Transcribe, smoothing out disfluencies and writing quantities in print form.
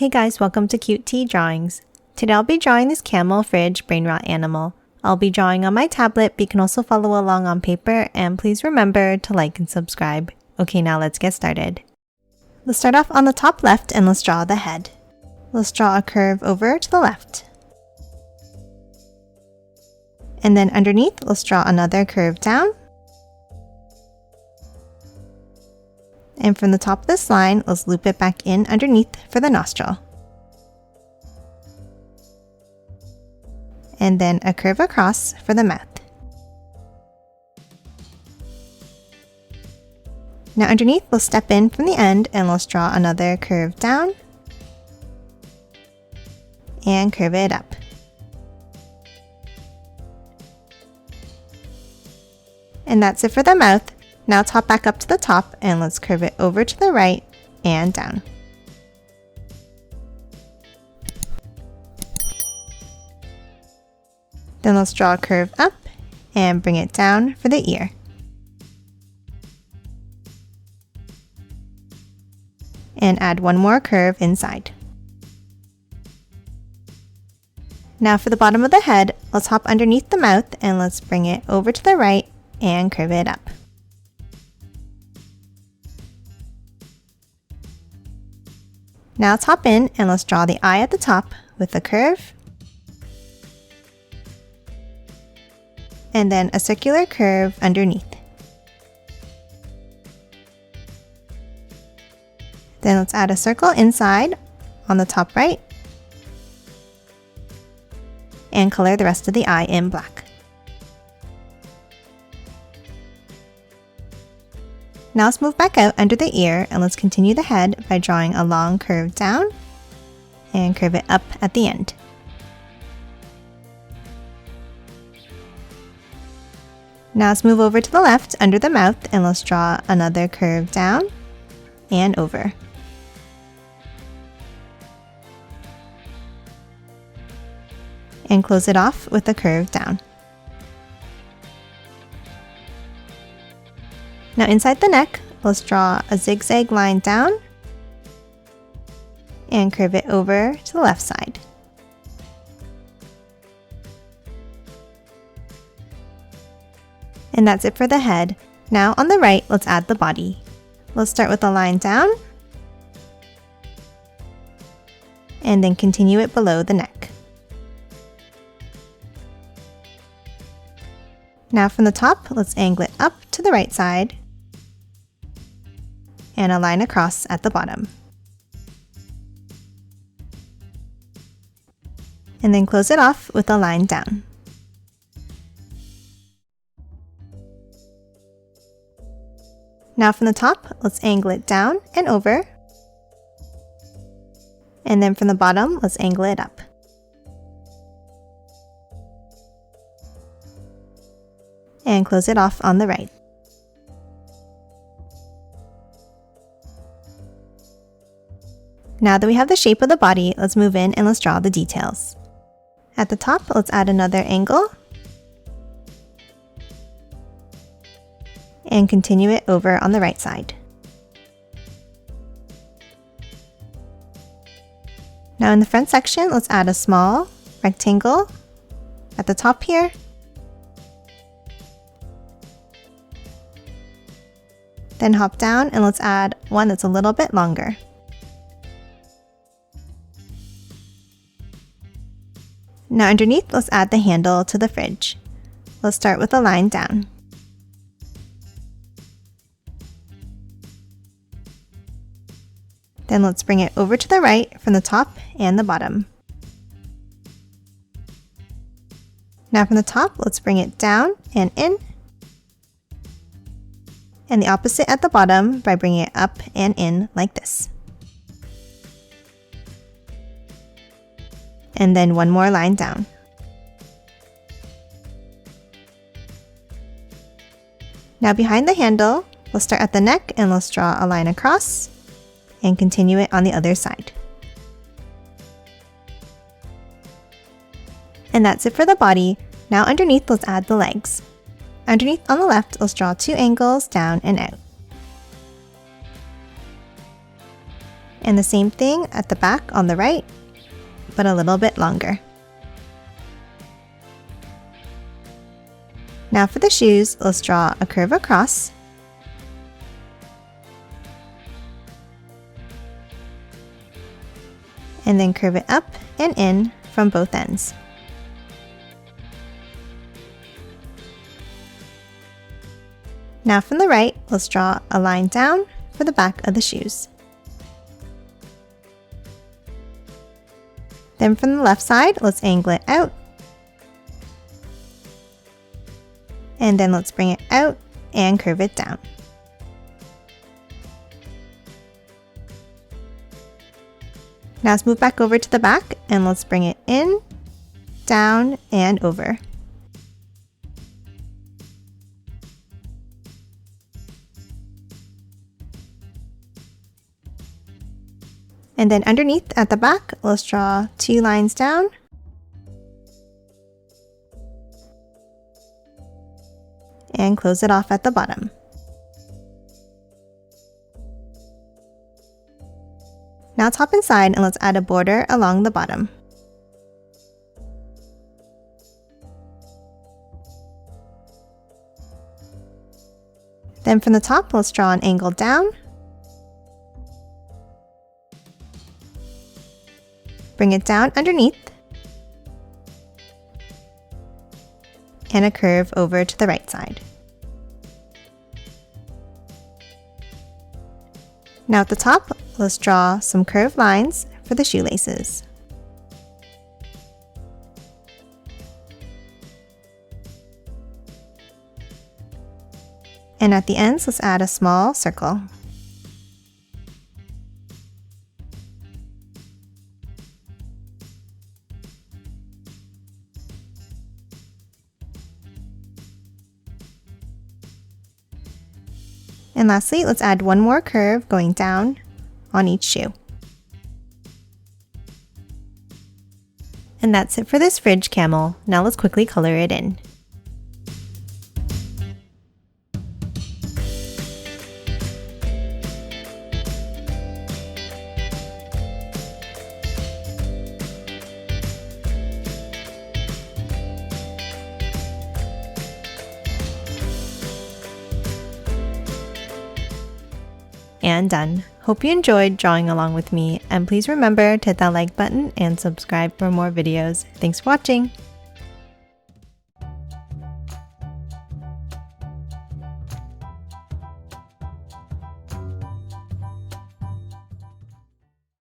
Hey guys, welcome to Cute Tea Drawings. Today I'll be drawing this camel fridge brainrot animal. I'll be drawing on my tablet, but you can also follow along on paper, and please remember to like and subscribe. Okay, now let's get started. Let's start off on the top left and let's draw the head. Let's draw a curve over to the left. And then underneath, let's draw another curve down. And from the top of this line, let's loop it back in underneath for the nostril. And then a curve across for the mouth. Now underneath, we'll step in from the end and let's draw another curve down and curve it up. And that's it for the mouth. Now let's hop back up to the top and let's curve it over to the right and down. Then let's draw a curve up and bring it down for the ear. And add one more curve inside. Now for the bottom of the head, let's hop underneath the mouth and let's bring it over to the right and curve it up. Now let's hop in and let's draw the eye at the top with a curve. And then a circular curve underneath. Then let's add a circle inside on the top right. And color the rest of the eye in black. Now let's move back out under the ear and let's continue the head by drawing a long curve down and curve it up at the end. Now let's move over to the left under the mouth and let's draw another curve down and over. And close it off with a curve down. Now inside the neck, let's draw a zigzag line down and curve it over to the left side. And that's it for the head. Now on the right, let's add the body. Let's start with a line down and then continue it below the neck. Now from the top, let's angle it up to the right side and a line across at the bottom. And then close it off with a line down. Now from the top, let's angle it down and over. And then from the bottom, let's angle it up. And close it off on the right. Now that we have the shape of the body, let's move in and let's draw the details. At the top, let's add another angle and continue it over on the right side. Now in the front section, let's add a small rectangle at the top here. Then hop down and let's add one that's a little bit longer. Now underneath, let's add the handle to the fridge. Let's start with a line down. Then let's bring it over to the right from the top and the bottom. Now from the top, let's bring it down and in. And the opposite at the bottom by bringing it up and in like this. And then one more line down. Now behind the handle, we'll start at the neck and let's draw a line across and continue it on the other side. And that's it for the body. Now underneath, let's add the legs. Underneath on the left, let's draw two angles down and out. And the same thing at the back on the right, but a little bit longer. Now for the shoes, let's draw a curve across. And then curve it up and in from both ends. Now from the right, let's draw a line down for the back of the shoes. Then from the left side, let's angle it out. And then let's bring it out and curve it down. Now let's move back over to the back and let's bring it in, down, and over. And then underneath at the back, let's draw 2 lines down. And close it off at the bottom. Now top and side, and let's add a border along the bottom. Then from the top, let's draw an angle down. Bring it down underneath. And a curve over to the right side. Now at the top, let's draw some curved lines for the shoelaces. And at the ends, let's add a small circle. And lastly, let's add one more curve going down on each shoe. And that's it for this fridge camel. Now let's quickly color it in. And done. Hope you enjoyed drawing along with me, and please remember to hit that like button and subscribe for more videos. Thanks for watching!